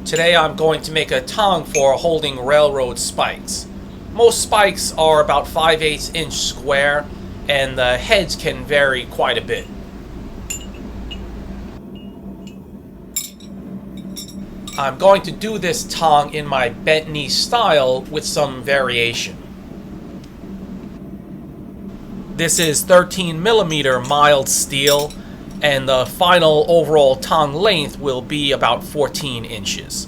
Today I'm going to make a tong for holding railroad spikes. Most spikes are about 5/8 inch square, and the heads can vary quite a bit. I'm going to do this tong in my bent knee style with some variation. This is 13mm mild steel, and the final overall tong length will be about 14 inches.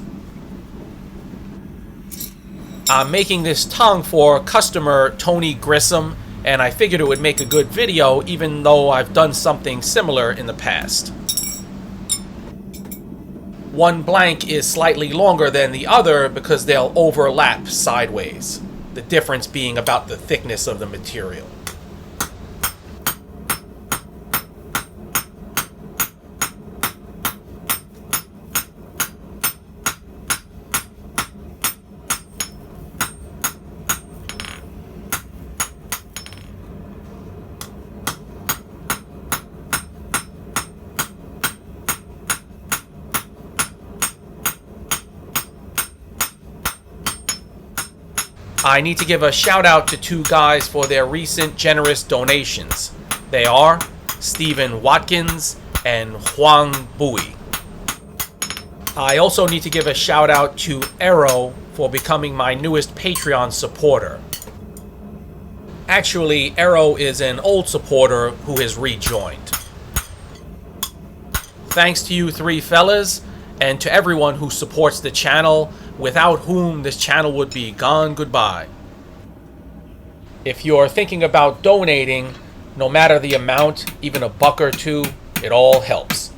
I'm making this tong for customer Tony Grissom, and I figured it would make a good video even though I've done something similar in the past. One blank is slightly longer than the other because they'll overlap sideways, the difference being about the thickness of the material. I need to give a shout out to two guys for their recent generous donations. They are Stephen Watkins and Huang Bui. I also need to give a shout out to Arrow for becoming my newest Patreon supporter. Actually, Arrow is an old supporter who has rejoined. Thanks to you three fellas, and to everyone who supports the channel, without whom this channel would be gone goodbye. If you're thinking about donating, no matter the amount, even a buck or two, it all helps.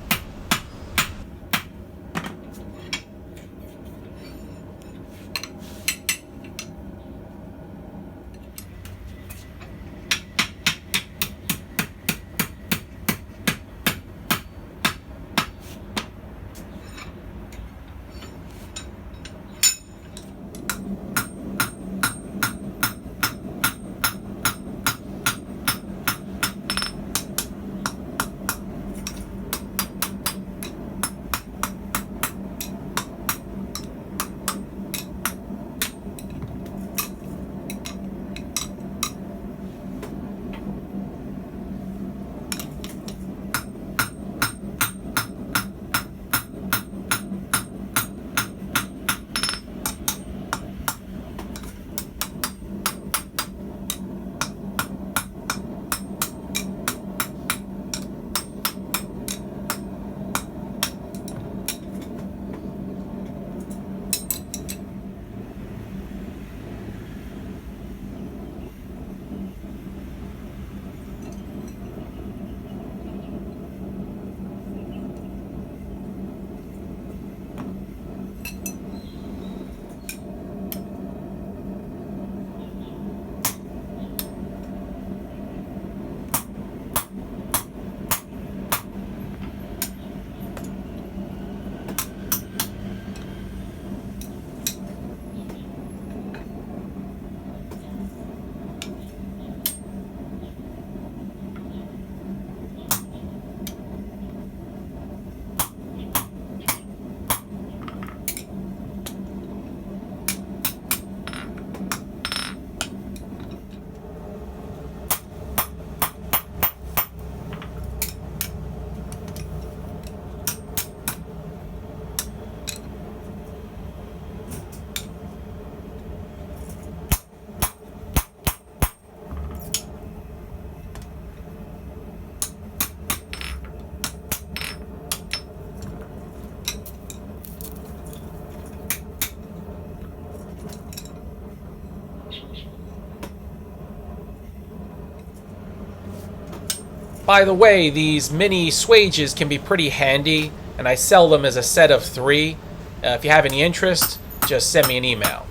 By the way, these mini swages can be pretty handy, and I sell them as a set of 3. If you have any interest, just send me an email.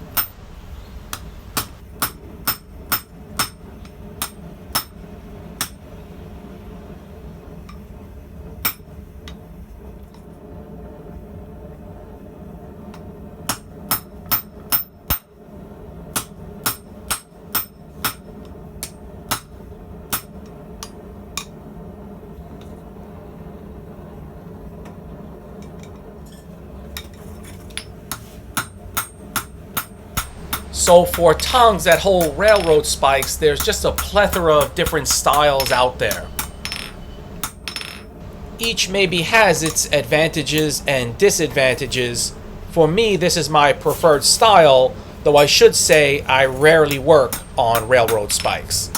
So for tongs that hold railroad spikes, there's just a plethora of different styles out there. Each maybe has its advantages and disadvantages. For me, this is my preferred style, though I should say I rarely work on railroad spikes.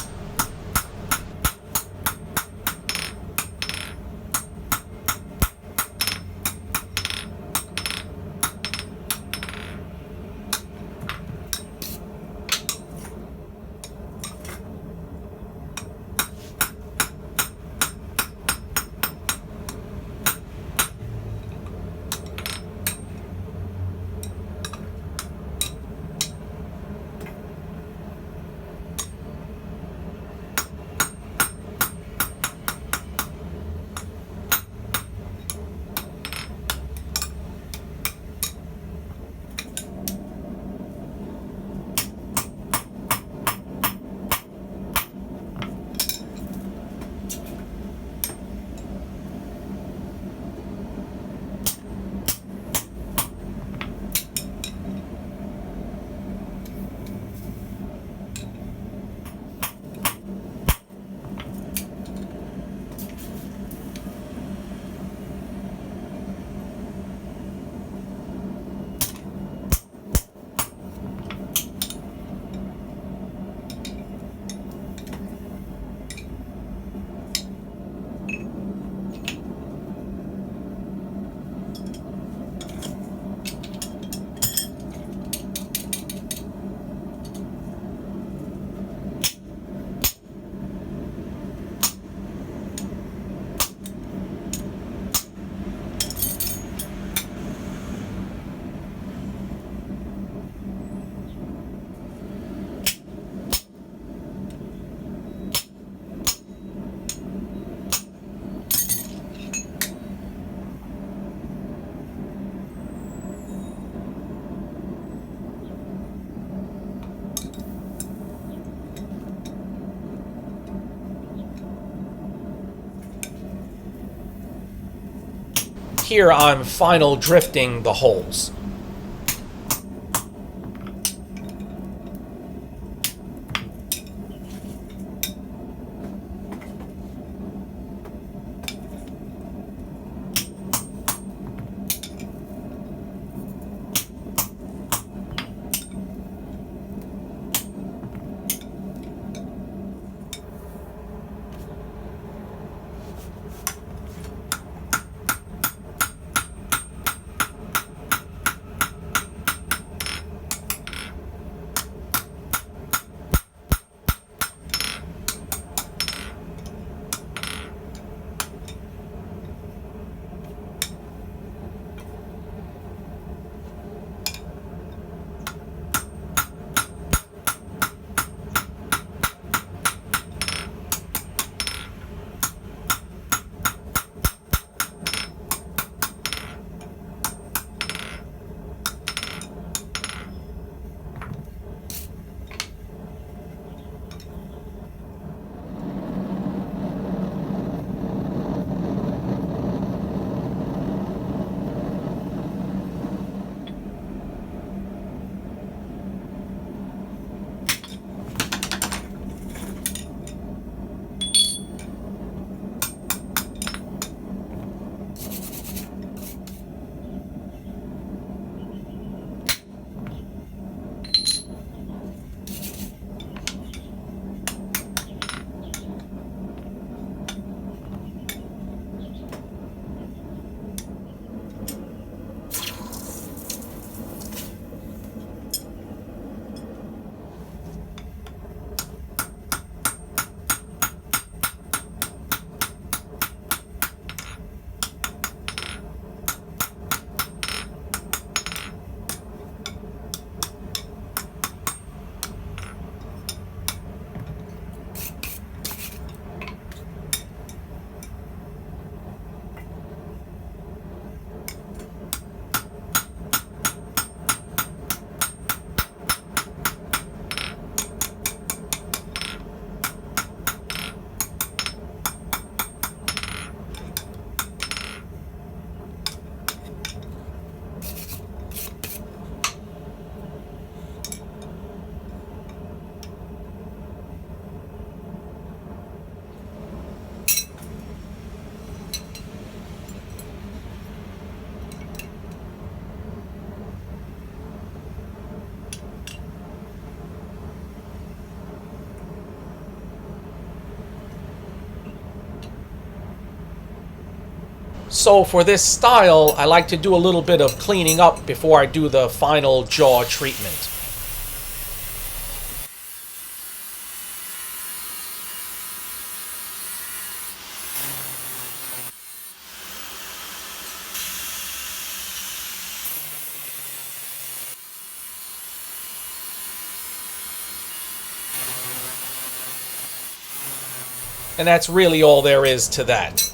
Here I'm final drifting the holes. So for this style, I like to do a little bit of cleaning up before I do the final jaw treatment. And that's really all there is to that.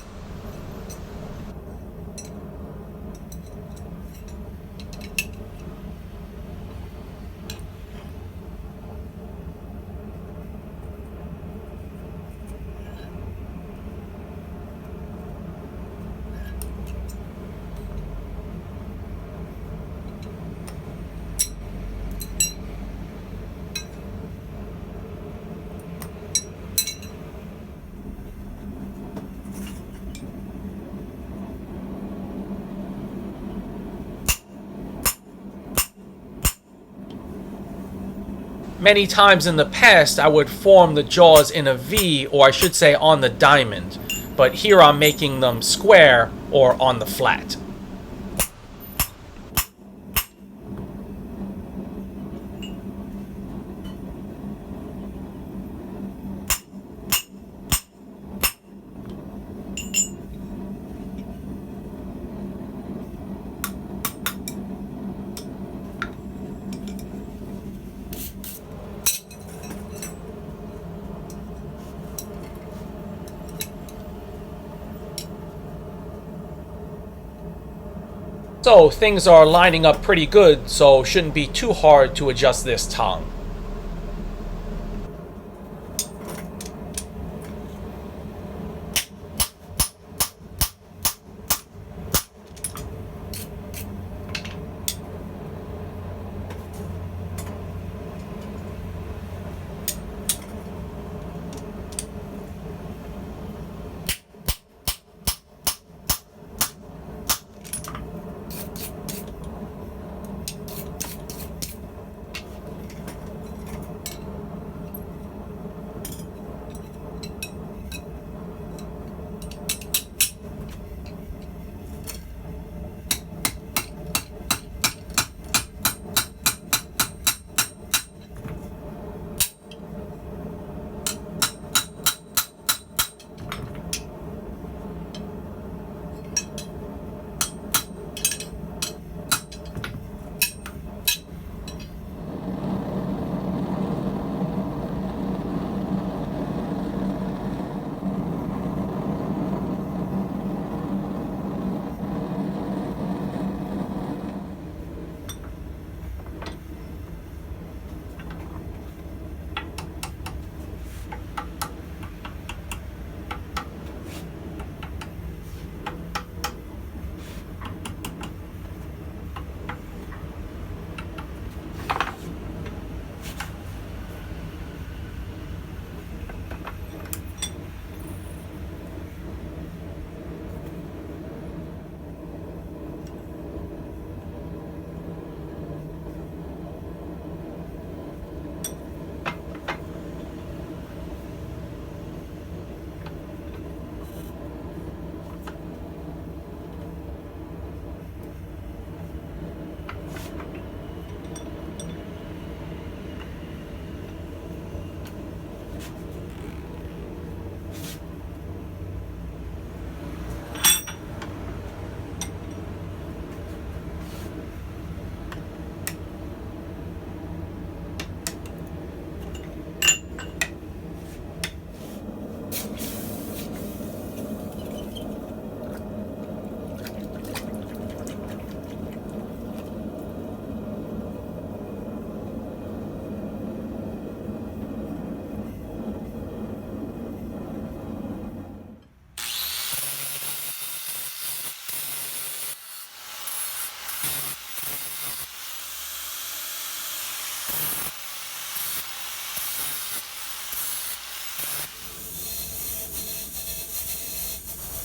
Many times in the past, I would form the jaws in a V, or I should say on the diamond, but here I'm making them square or on the flat. So things are lining up pretty good, so shouldn't be too hard to adjust this tongue.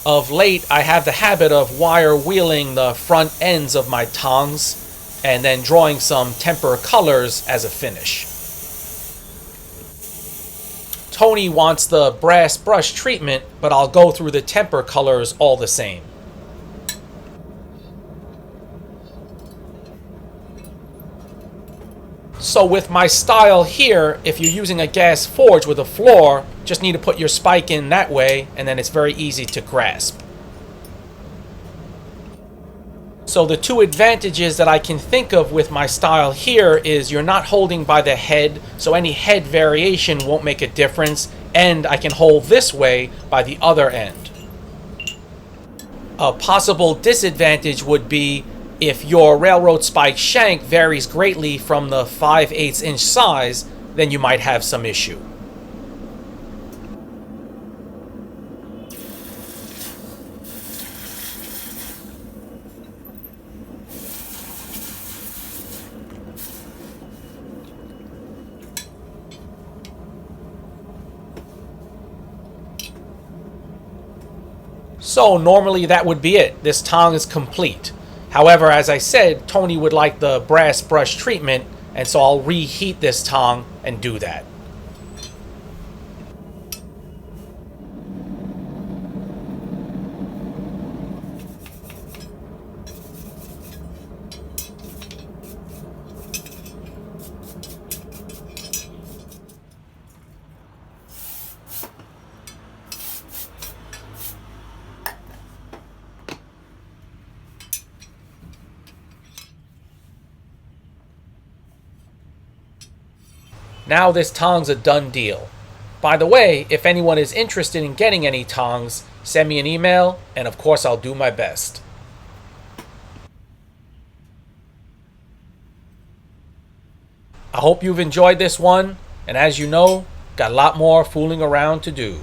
Of late, I have the habit of wire wheeling the front ends of my tongs and then drawing some temper colors as a finish. Tony wants the brass brush treatment, but I'll go through the temper colors all the same. So with my style here, if you're using a gas forge with a floor, just need to put your spike in that way, and then it's very easy to grasp. So the two advantages that I can think of with my style here is you're not holding by the head, so any head variation won't make a difference, and I can hold this way by the other end. A possible disadvantage would be if your railroad spike shank varies greatly from the 5/8 inch size, then you might have some issue. So normally that would be it. This tong is complete. However, as I said, Tony would like the brass brush treatment, and so I'll reheat this tong and do that. Now this tong's a done deal. By the way, if anyone is interested in getting any tongs, send me an email, and of course I'll do my best. I hope you've enjoyed this one, and as you know, got a lot more fooling around to do.